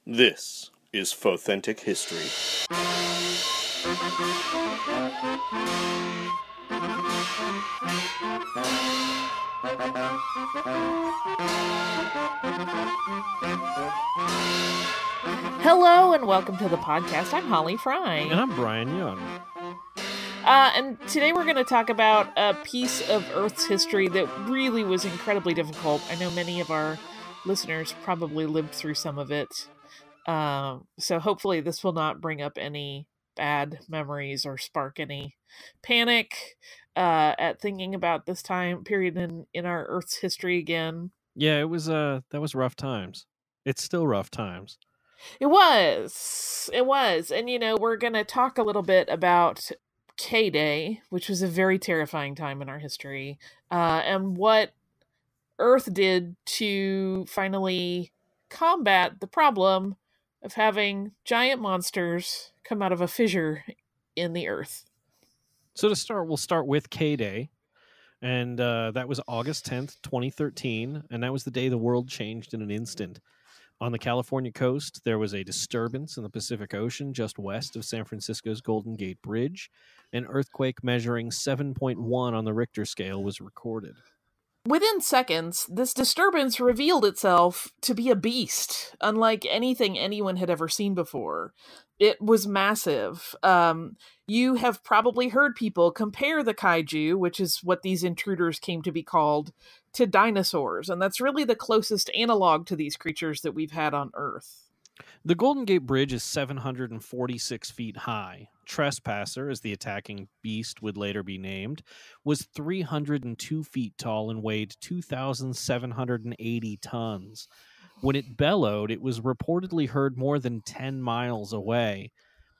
This is Fothentic History. Hello and welcome to the podcast. I'm Holly Fry. And I'm Brian Young. And today we're going to talk about a piece of Earth's history that really was incredibly difficult. I know many of our listeners probably lived through some of it. So hopefully this will not bring up any bad memories or spark any panic at thinking about this time period in our Earth's history again. Yeah, that was rough times. It's still rough times. It was. And, we're going to talk a little bit about K-Day, which was a very terrifying time in our history, and what Earth did to finally combat the problem of having giant monsters come out of a fissure in the Earth. So to start, we'll start with K-Day, and that was August 10th, 2013, and that was the day the world changed in an instant. On the California coast, there was a disturbance in the Pacific Ocean just west of San Francisco's Golden Gate Bridge. An earthquake measuring 7.1 on the Richter scale was recorded. Within seconds, this disturbance revealed itself to be a beast, unlike anything anyone had ever seen before. It was massive. You have probably heard people compare the kaiju, which is what these intruders came to be called, to dinosaurs, and that's really the closest analog to these creatures that we've had on Earth. The Golden Gate Bridge is 746 feet high. Trespasser, as the attacking beast would later be named, was 302 feet tall and weighed 2,780 tons. When it bellowed, it was reportedly heard more than 10 miles away.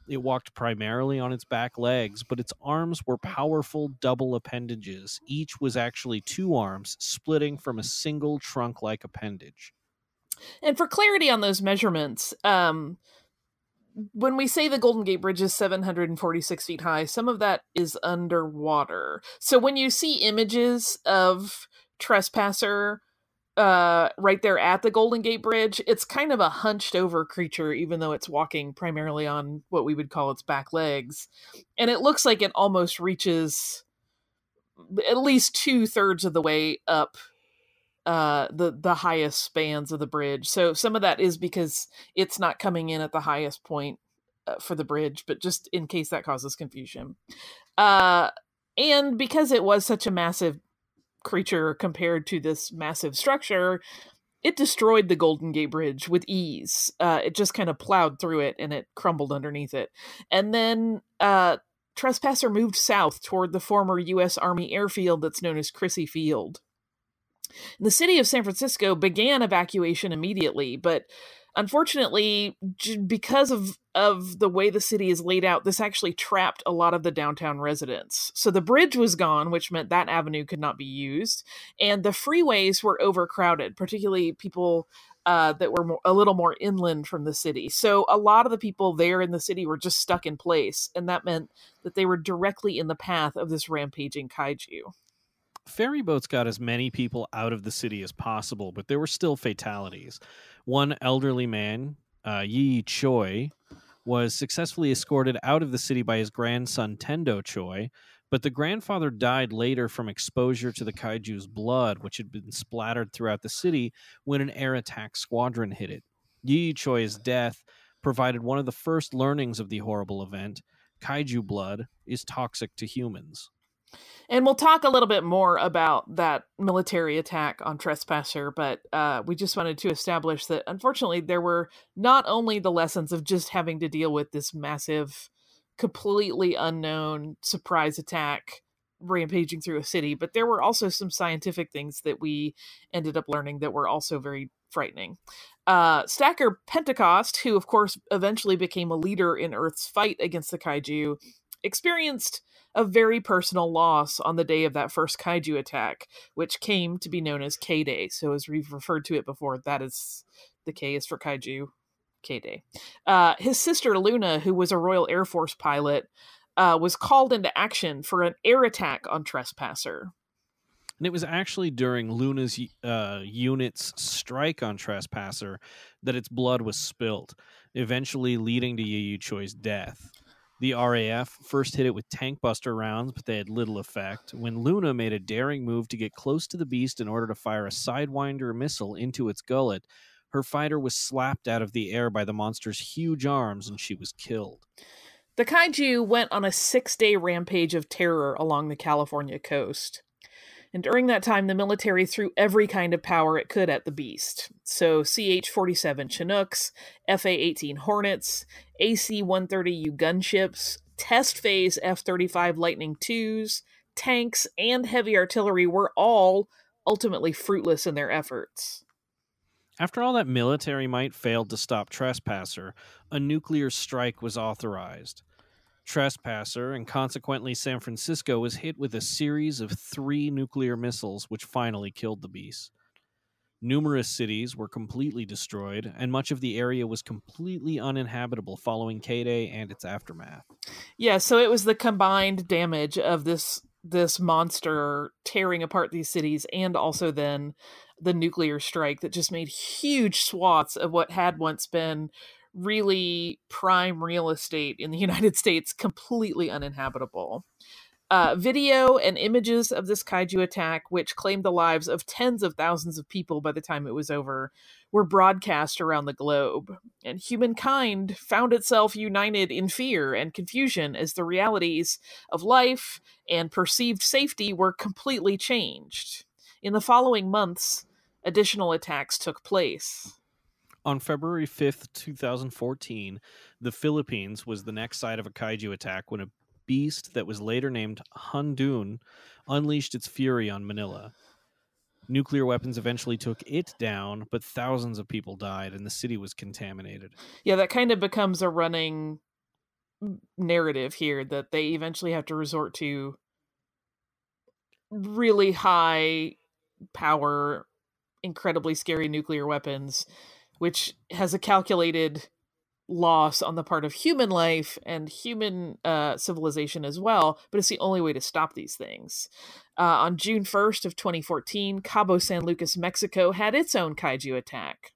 It walked primarily on its back legs, but its arms were powerful double appendages. Each was actually two arms, splitting from a single trunk-like appendage. And for clarity on those measurements, when we say the Golden Gate Bridge is 746 feet high, some of that is underwater. So when you see images of Trespasser right there at the Golden Gate Bridge, it's kind of a hunched over creature, even though it's walking primarily on what we would call its back legs. And it looks like it almost reaches at least 2/3 of the way up the highest spans of the bridge. So some of that is because it's not coming in at the highest point for the bridge, but just in case that causes confusion. And because it was such a massive creature compared to this massive structure, it destroyed the Golden Gate Bridge with ease. It just kind of plowed through it and it crumbled underneath it. And then Trespasser moved south toward the former U.S. Army airfield that's known as Crissy Field. The city of San Francisco began evacuation immediately, but unfortunately, because of the way the city is laid out, this actually trapped a lot of the downtown residents. So the bridge was gone, which meant that avenue could not be used, and the freeways were overcrowded, particularly people that were a little more inland from the city. So a lot of the people there in the city were just stuck in place, and that meant that they were directly in the path of this rampaging kaiju. Ferry boats got as many people out of the city as possible, but there were still fatalities. One elderly man, Yi Choi, was successfully escorted out of the city by his grandson Tendo Choi, but the grandfather died later from exposure to the kaiju's blood, which had been splattered throughout the city when an air attack squadron hit it. Yi Choi's death provided one of the first learnings of the horrible event. Kaiju blood is toxic to humans. And we'll talk a little bit more about that military attack on Trespasser, but we just wanted to establish that, unfortunately, there were not only the lessons of just having to deal with this massive, completely unknown surprise attack rampaging through a city, but there were also some scientific things that we ended up learning that were also very frightening. Stacker Pentecost, who, of course, eventually became a leader in Earth's fight against the kaiju, experienced a very personal loss on the day of that first kaiju attack, which came to be known as K-Day. So as we've referred to it before, that is the K is for kaiju, K-Day. His sister Luna, who was a Royal Air Force pilot, was called into action for an air attack on Trespasser. And it was actually during Luna's unit's strike on Trespasser that its blood was spilt, eventually leading to Yu Choi's death. The RAF first hit it with tank buster rounds, but they had little effect. When Luna made a daring move to get close to the beast in order to fire a Sidewinder missile into its gullet, her fighter was slapped out of the air by the monster's huge arms, and she was killed. The kaiju went on a 6-day rampage of terror along the California coast. And during that time, the military threw every kind of power it could at the beast. So CH-47 Chinooks, FA-18 Hornets, AC-130U gunships, test phase F-35 Lightning IIs, tanks, and heavy artillery were all ultimately fruitless in their efforts. After all that military might failed to stop Trespasser, a nuclear strike was authorized. Trespasser, and consequently San Francisco, was hit with a series of 3 nuclear missiles, which finally killed the beast. Numerous cities were completely destroyed, and much of the area was completely uninhabitable following K-Day and its aftermath. Yeah, so it was the combined damage of this monster tearing apart these cities, and also then the nuclear strike that just made huge swaths of what had once been really prime real estate in the United States completely uninhabitable. Video and images of this kaiju attack, which claimed the lives of tens of thousands of people by the time it was over, were broadcast around the globe. And humankind found itself united in fear and confusion as the realities of life and perceived safety were completely changed. In the following months, additional attacks took place. On February 5th, 2014, the Philippines was the next site of a kaiju attack when a beast that was later named Hundun unleashed its fury on Manila. Nuclear weapons eventually took it down, but thousands of people died and the city was contaminated. Yeah, that kind of becomes a running narrative here, that they eventually have to resort to really high power, incredibly scary nuclear weapons, which has a calculated loss on the part of human life and human civilization as well, but it's the only way to stop these things. On June 1st of 2014, Cabo San Lucas, Mexico had its own kaiju attack.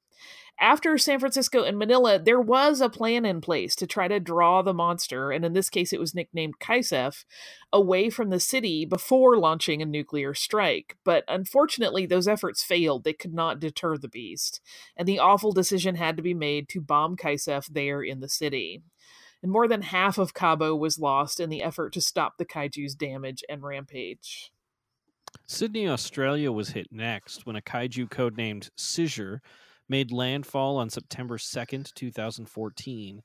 After San Francisco and Manila, there was a plan in place to try to draw the monster, and in this case it was nicknamed Kaisef, away from the city before launching a nuclear strike. But unfortunately, those efforts failed. They could not deter the beast, and the awful decision had to be made to bomb Kaisef there in the city. And more than half of Cabo was lost in the effort to stop the kaiju's damage and rampage. Sydney, Australia was hit next when a kaiju codenamed Seizure made landfall on September 2nd, 2014.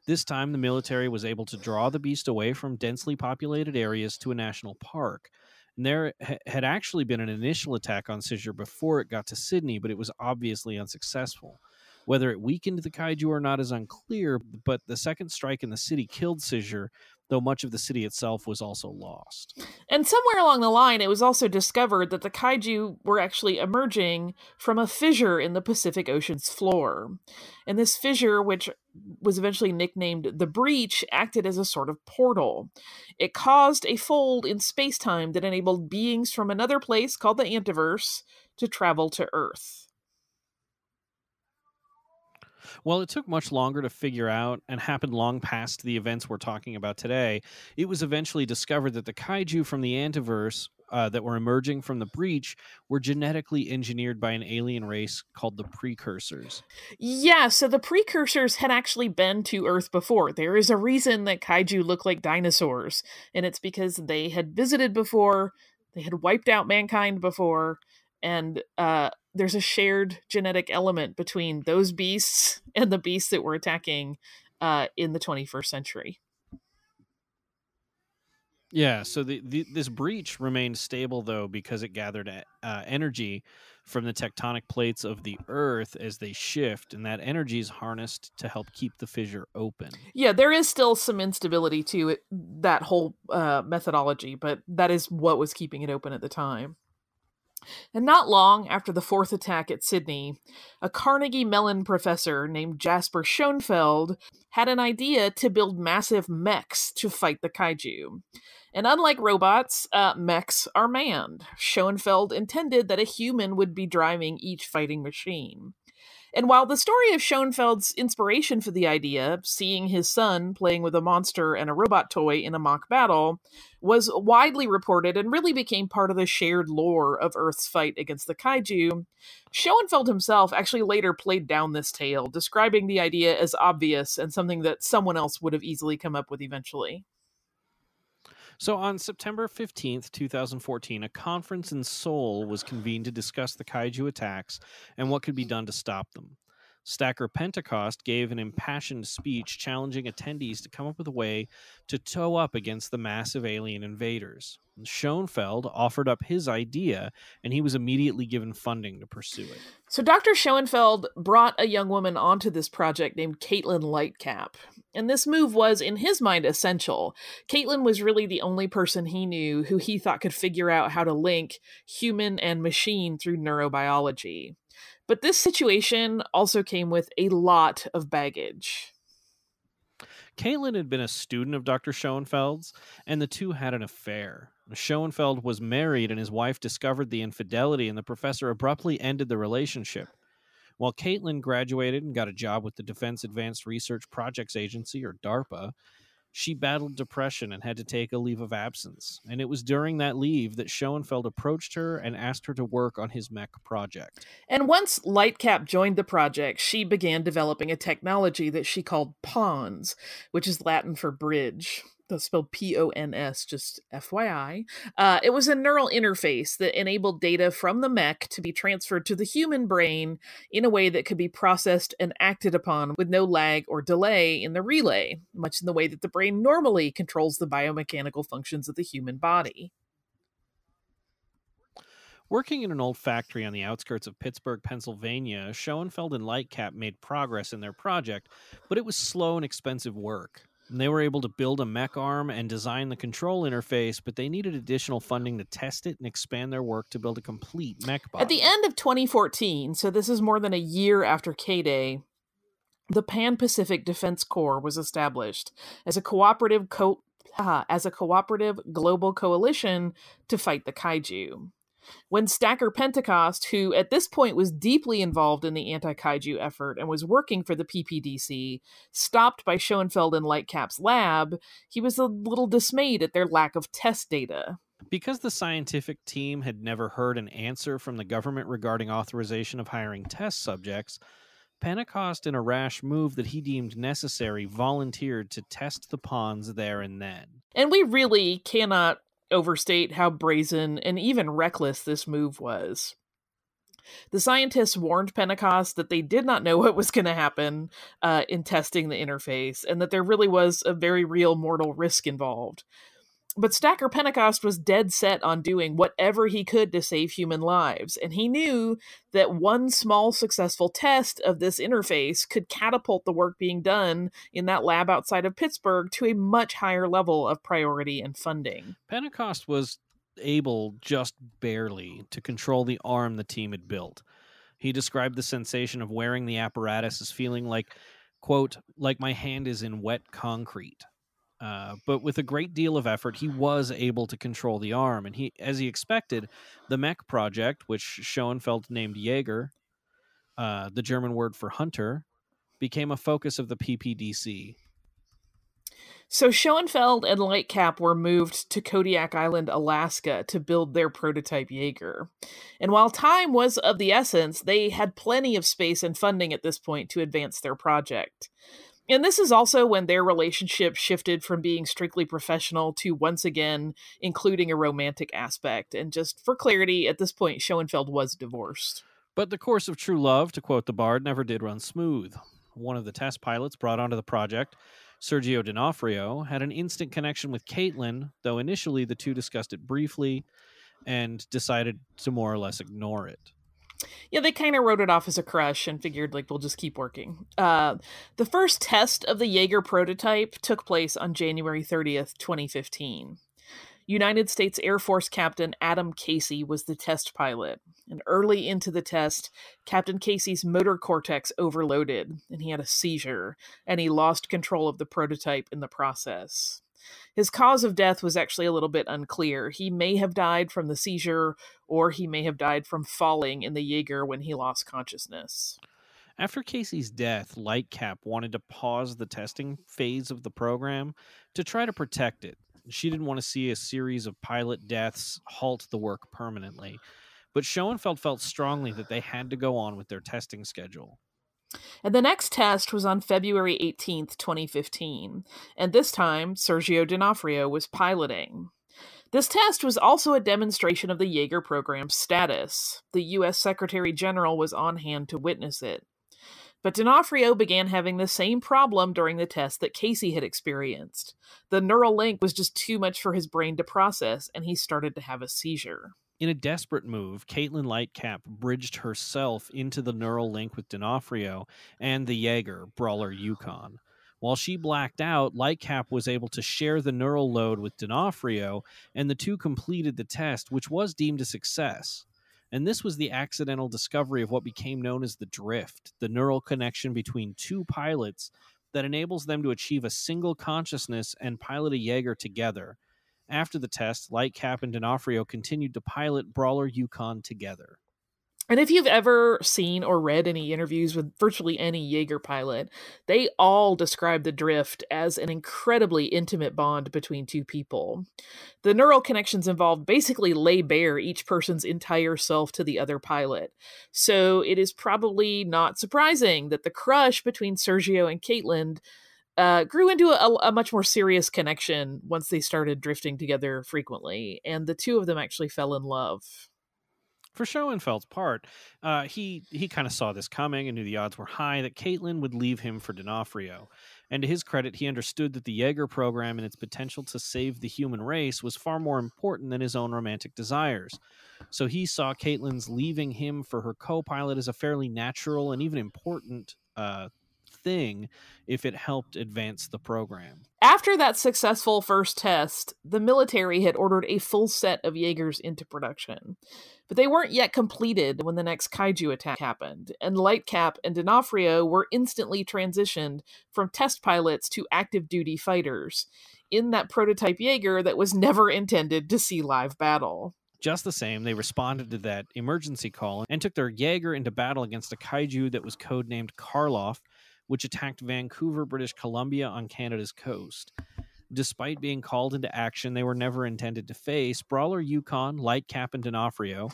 This time, the military was able to draw the beast away from densely populated areas to a national park. And there had actually been an initial attack on Seizure before it got to Sydney, but it was obviously unsuccessful. Whether it weakened the kaiju or not is unclear, but the second strike in the city killed Seizure, though much of the city itself was also lost. And somewhere along the line, it was also discovered that the kaiju were actually emerging from a fissure in the Pacific Ocean's floor. And this fissure, which was eventually nicknamed the Breach, acted as a sort of portal. It caused a fold in space-time that enabled beings from another place called the Antiverse to travel to Earth. While it took much longer to figure out and happened long past the events we're talking about today, it was eventually discovered that the kaiju from the Antiverse that were emerging from the Breach were genetically engineered by an alien race called the Precursors. Yeah, so the Precursors had actually been to Earth before. There is a reason that kaiju look like dinosaurs, and it's because they had visited before, they had wiped out mankind before, and there's a shared genetic element between those beasts and the beasts that were attacking in the 21st century. Yeah, so this breach remained stable, though, because it gathered energy from the tectonic plates of the Earth as they shift, and that energy is harnessed to help keep the fissure open. Yeah, there is still some instability to it, that whole methodology, but that is what was keeping it open at the time. And not long after the fourth attack at Sydney, a Carnegie Mellon professor named Jasper Schoenfeld had an idea to build massive mechs to fight the kaiju. And unlike robots, mechs are manned. Schoenfeld intended that a human would be driving each fighting machine. And while the story of Schoenfeld's inspiration for the idea, seeing his son playing with a monster and a robot toy in a mock battle, was widely reported and really became part of the shared lore of Earth's fight against the kaiju, Schoenfeld himself actually later played down this tale, describing the idea as obvious and something that someone else would have easily come up with eventually. So on September 15th, 2014, a conference in Seoul was convened to discuss the kaiju attacks and what could be done to stop them. Stacker Pentecost gave an impassioned speech challenging attendees to come up with a way to toe up against the massive alien invaders. Schoenfeld offered up his idea, and he was immediately given funding to pursue it. So Dr. Schoenfeld brought a young woman onto this project named Caitlin Lightcap. And this move was, in his mind, essential. Caitlin was really the only person he knew who he thought could figure out how to link human and machine through neurobiology. But this situation also came with a lot of baggage. Caitlin had been a student of Dr. Schoenfeld's, and the two had an affair. Schoenfeld was married, and his wife discovered the infidelity, and the professor abruptly ended the relationship. While Caitlin graduated and got a job with the Defense Advanced Research Projects Agency, or DARPA, she battled depression and had to take a leave of absence. And it was during that leave that Schoenfeld approached her and asked her to work on his mech project. And once Lightcap joined the project, she began developing a technology that she called PONS, which is Latin for bridge. That's spelled P-O-N-S, just FYI. It was a neural interface that enabled data from the mech to be transferred to the human brain in a way that could be processed and acted upon with no lag or delay in the relay, much in the way that the brain normally controls the biomechanical functions of the human body. Working in an old factory on the outskirts of Pittsburgh, Pennsylvania, Schoenfeld and Lightcap made progress in their project, but it was slow and expensive work. And they were able to build a mech arm and design the control interface, but they needed additional funding to test it and expand their work to build a complete mech body. At the end of 2014, so this is more than a year after K-Day, the Pan-Pacific Defense Corps was established as a cooperative global coalition to fight the kaiju. When Stacker Pentecost, who at this point was deeply involved in the anti-kaiju effort and was working for the PPDC, stopped by Schoenfeld and Lightcap's lab, he was a little dismayed at their lack of test data. Because the scientific team had never heard an answer from the government regarding authorization of hiring test subjects, Pentecost, in a rash move that he deemed necessary, volunteered to test the pawns there and then. And we really cannot overstate how brazen and even reckless this move was. The scientists warned Pentecost that they did not know what was going to happen in testing the interface, and that there really was a very real mortal risk involved. But Stacker Pentecost was dead set on doing whatever he could to save human lives, and he knew that one small successful test of this interface could catapult the work being done in that lab outside of Pittsburgh to a much higher level of priority and funding. Pentecost was able, just barely, to control the arm the team had built. He described the sensation of wearing the apparatus as feeling like, quote, like my hand is in wet concrete. But with a great deal of effort, he was able to control the arm. And as he expected, the mech project, which Schoenfeld named Jaeger, the German word for hunter, became a focus of the PPDC. So Schoenfeld and Lightcap were moved to Kodiak Island, Alaska, to build their prototype Jaeger. And while time was of the essence, they had plenty of space and funding at this point to advance their project. And this is also when their relationship shifted from being strictly professional to once again including a romantic aspect. And just for clarity, at this point, Schoenfeld was divorced. But the course of true love, to quote the Bard, never did run smooth. One of the test pilots brought onto the project, Sergio D'Onofrio, had an instant connection with Caitlin, though initially the two discussed it briefly and decided to more or less ignore it. Yeah, they kind of wrote it off as a crush and figured, we'll just keep working. The first test of the Jaeger prototype took place on January 30th, 2015. United States Air Force Captain Adam Casey was the test pilot. And early into the test, Captain Casey's motor cortex overloaded, and he had a seizure, and he lost control of the prototype in the process. His cause of death was actually a little bit unclear. He may have died from the seizure, or he may have died from falling in the Jaeger when he lost consciousness. After Casey's death, Lightcap wanted to pause the testing phase of the program to try to protect it. She didn't want to see a series of pilot deaths halt the work permanently. But Schoenfeld felt strongly that they had to go on with their testing schedule. And the next test was on February 18th, 2015. And this time, Sergio D'Onofrio was piloting. This test was also a demonstration of the Jaeger program's status. The U.S. Secretary General was on hand to witness it. But D'Onofrio began having the same problem during the test that Casey had experienced. The neural link was just too much for his brain to process, and he started to have a seizure. In a desperate move, Caitlin Lightcap bridged herself into the neural link with D'Onofrio and the Jaeger, Brawler Yukon. While she blacked out, Lightcap was able to share the neural load with D'Onofrio, and the two completed the test, which was deemed a success. And this was the accidental discovery of what became known as the drift, the neural connection between two pilots that enables them to achieve a single consciousness and pilot a Jaeger together. After the test, Lightcap and D'Onofrio continued to pilot Brawler Yukon together. And if you've ever seen or read any interviews with virtually any Jaeger pilot, they all describe the drift as an incredibly intimate bond between two people. The neural connections involved basically lay bare each person's entire self to the other pilot. So it is probably not surprising that the crush between Sergio and Caitlin grew into a much more serious connection once they started drifting together frequently, and the two of them actually fell in love. For Schoenfeld's part, he kind of saw this coming and knew the odds were high that Caitlin would leave him for D'Onofrio. And to his credit, he understood that the Jaeger program and its potential to save the human race was far more important than his own romantic desires. So he saw Caitlin's leaving him for her co-pilot as a fairly natural and even important thing if it helped advance the program. After that successful first test, the military had ordered a full set of Jaegers into production. But they weren't yet completed when the next kaiju attack happened, and Lightcap and D'Onofrio were instantly transitioned from test pilots to active duty fighters in that prototype Jaeger that was never intended to see live battle. Just the same, they responded to that emergency call and took their Jaeger into battle against a kaiju that was codenamed Karloff, which attacked Vancouver, British Columbia on Canada's coast. Despite being called into action they were never intended to face, Brawler Yukon, Lightcap, and D'Onofrio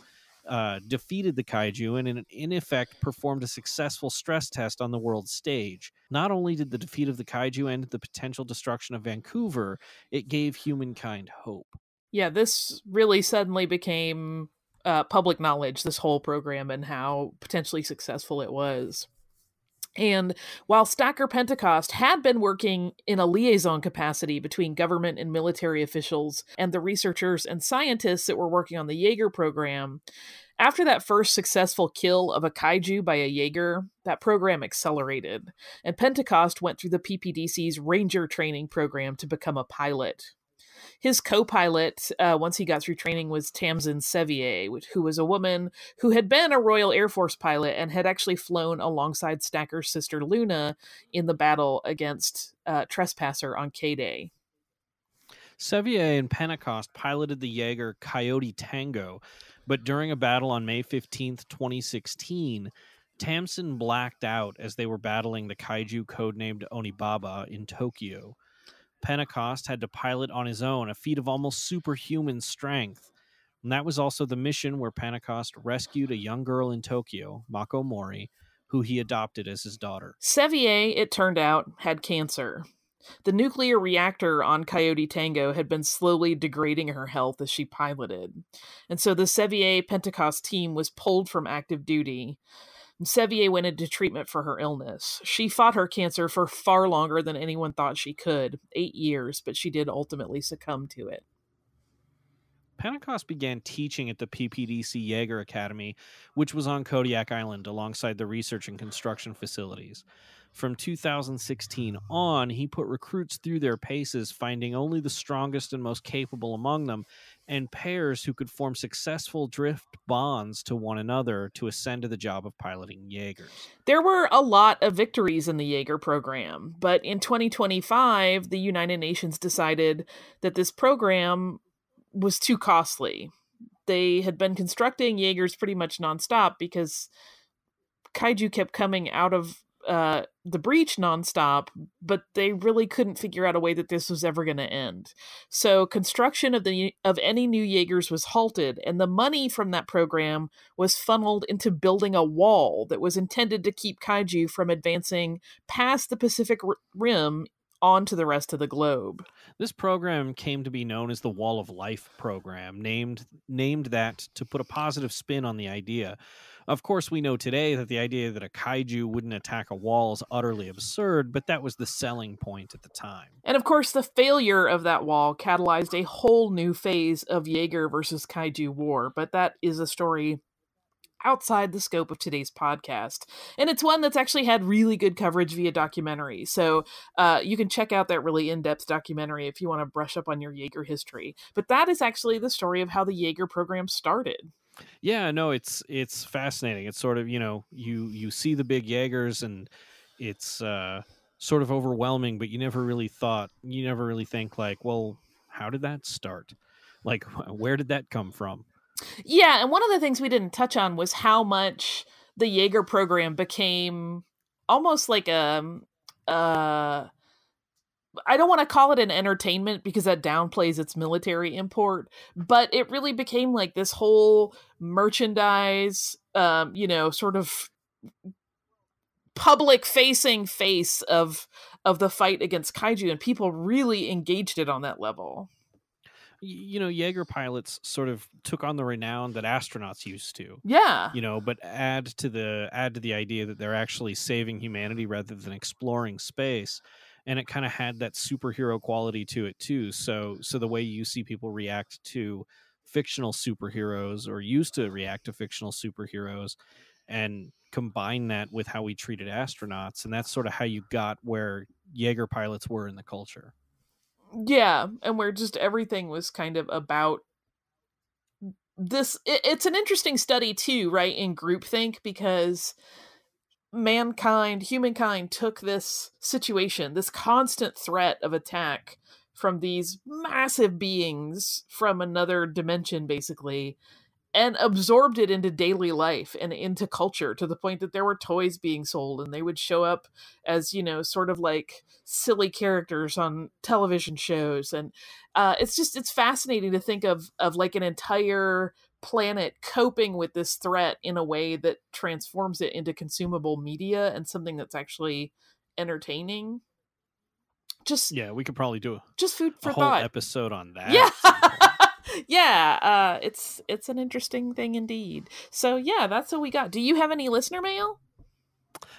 defeated the kaiju and in effect performed a successful stress test on the world stage. Not only did the defeat of the kaiju end the potential destruction of Vancouver, it gave humankind hope. Yeah, this really suddenly became public knowledge, this whole program, and how potentially successful it was. And while Stacker Pentecost had been working in a liaison capacity between government and military officials and the researchers and scientists that were working on the Jaeger program, after that first successful kill of a kaiju by a Jaeger, that program accelerated, and Pentecost went through the PPDC's Ranger training program to become a pilot. His co-pilot, once he got through training, was Tamsin Sevier, who was a woman who had been a Royal Air Force pilot and had actually flown alongside Stacker's sister Luna in the battle against Trespasser on K-Day. Sevier and Pentecost piloted the Jaeger Coyote Tango, but during a battle on May 15th, 2016, Tamsin blacked out as they were battling the kaiju codenamed Onibaba in Tokyo. Pentecost had to pilot on his own, a feat of almost superhuman strength. And that was also the mission where Pentecost rescued a young girl in Tokyo, Mako Mori, who he adopted as his daughter. Sevier, it turned out, had cancer. The nuclear reactor on Coyote Tango had been slowly degrading her health as she piloted. And so the Sevier Pentecost team was pulled from active duty. Sevier went into treatment for her illness. She fought her cancer for far longer than anyone thought she could, 8 years, but she did ultimately succumb to it. Pentecost began teaching at the PPDC Jaeger Academy, which was on Kodiak Island alongside the research and construction facilities. From 2016 on, he put recruits through their paces, finding only the strongest and most capable among them, and pairs who could form successful drift bonds to one another to ascend to the job of piloting Jaegers. There were a lot of victories in the Jaeger program, but in 2025, the United Nations decided that this program was too costly. They had been constructing Jaegers pretty much nonstop because kaiju kept coming out of the breach nonstop, but they really couldn't figure out a way that this was ever going to end. So construction of any new Jaegers was halted, and the money from that program was funneled into building a wall that was intended to keep kaiju from advancing past the Pacific Rim onto the rest of the globe. This program came to be known as the Wall of Life program, named that to put a positive spin on the idea. Of course, we know today that the idea that a kaiju wouldn't attack a wall is utterly absurd, but that was the selling point at the time. And of course, the failure of that wall catalyzed a whole new phase of Jaeger versus kaiju war, but that is a story outside the scope of today's podcast. And it's one that's actually had really good coverage via documentary. So you can check out that really in-depth documentary if you want to brush up on your Jaeger history. But that is actually the story of how the Jaeger program started. Yeah, no, it's fascinating. It's sort of, you see the big Jaegers and it's sort of overwhelming, but you never really think like, well, how did that start? Like, where did that come from? Yeah, and one of the things we didn't touch on was how much the Jaeger program became almost like I don't want to call it an entertainment because that downplays its military import, but it really became like this whole merchandise, sort of public-facing face of the fight against kaiju, and people really engaged it on that level. Jaeger pilots sort of took on the renown that astronauts used to. Yeah. But add to the idea that they're actually saving humanity rather than exploring space. And it kind of had that superhero quality to it too. So the way you see people react to fictional superheroes or used to react to fictional superheroes and combine that with how we treated astronauts. And that's sort of how you got where Jaeger pilots were in the culture. Yeah, and where just everything was kind of about this. It's an interesting study too, right, in groupthink, because humankind took this situation, this constant threat of attack from these massive beings from another dimension, basically, and absorbed it into daily life and into culture to the point that there were toys being sold and they would show up as, sort of like silly characters on television shows. And it's fascinating to think of like an entire planet coping with this threat in a way that transforms it into consumable media and something that's actually entertaining. We could probably do just food for a whole thought episode on that. Yeah. Yeah, it's an interesting thing indeed. So yeah, that's what we got. Do you have any listener mail?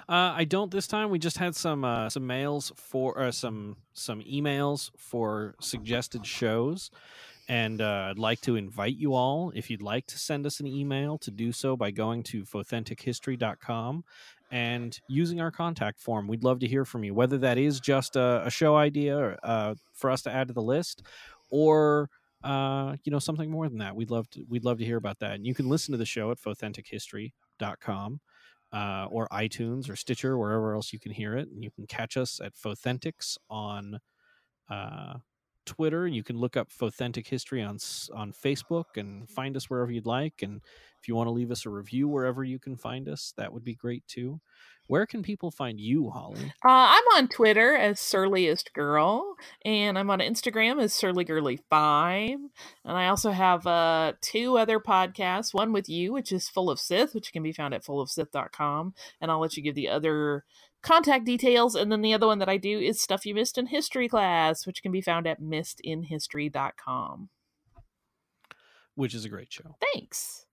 I don't this time. We just had some mails for some emails for suggested shows, and I'd like to invite you all, if you'd like to send us an email, to do so by going to fauthentichistory.com and using our contact form. We'd love to hear from you, whether that is just a show idea for us to add to the list, or something more than that. We'd love to hear about that. And you can listen to the show at fauthentichistory.com or iTunes or Stitcher, wherever else you can hear it. And you can catch us at Fauthentics on Twitter. You can look up Fauthentic History on Facebook and find us wherever you'd like. And if you want to leave us a review wherever you can find us, that would be great too. Where can people find you, Holly? I'm on Twitter as Surliest Girl, and I'm on Instagram as SurlyGirly5. And I also have 2 other podcasts, one with you, which is Full of Sith, which can be found at fullofsith.com. And I'll let you give the other contact details. And then the other one that I do is Stuff You Missed in History Class, which can be found at missedinhistory.com. Which is a great show. Thanks.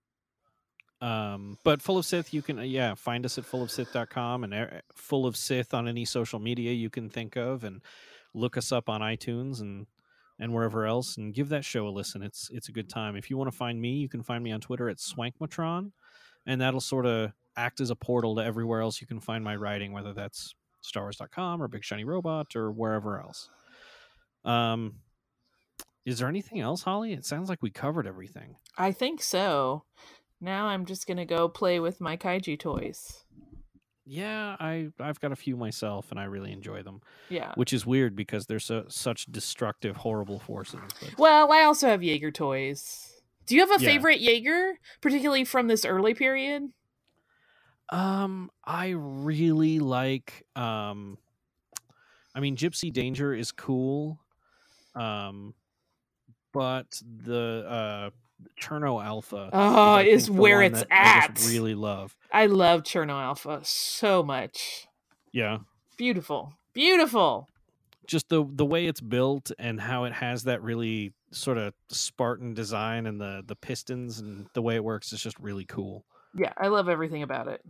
But Full of Sith, you can find us at fullofsith.com and Full of Sith on any social media you can think of, and look us up on iTunes and wherever else, and give that show a listen. It's a good time. If you want to find me, you can find me on Twitter at Swankmatron, and that'll sort of act as a portal to everywhere else you can find my writing, whether that's StarWars.com or Big Shiny Robot or wherever else. Is there anything else, Holly? It sounds like we covered everything. I think so. Now I'm just going to go play with my kaiju toys. Yeah, I've got a few myself, and I really enjoy them. Yeah. Which is weird because they're such destructive, horrible forces. But... Well, I also have Jaeger toys. Do you have a Yeah. favorite Jaeger, particularly from this early period? I really like. I mean, Gypsy Danger is cool. But the Cherno Alpha is where it's at. I just really love. I love Cherno Alpha so much. Yeah. Beautiful. Beautiful. Just the way it's built and how it has that really sort of Spartan design and the pistons and the way it works is just really cool. Yeah, I love everything about it.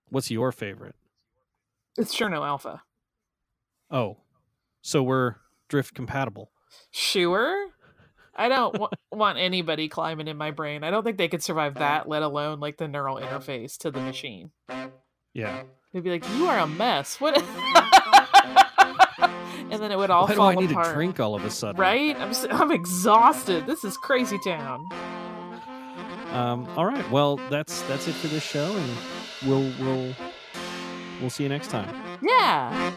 What's your favorite? It's Cherno Alpha. Oh, so we're drift compatible. Sure. I don't want anybody climbing in my brain. I don't think they could survive that, let alone like the neural interface to the machine. Yeah. They'd be like, "You are a mess." What? And then it would all Why fall do I need apart. to drink all of a sudden? Right? I'm exhausted. This is crazy town. All right. Well, that's it for this show, and we'll see you next time. Yeah.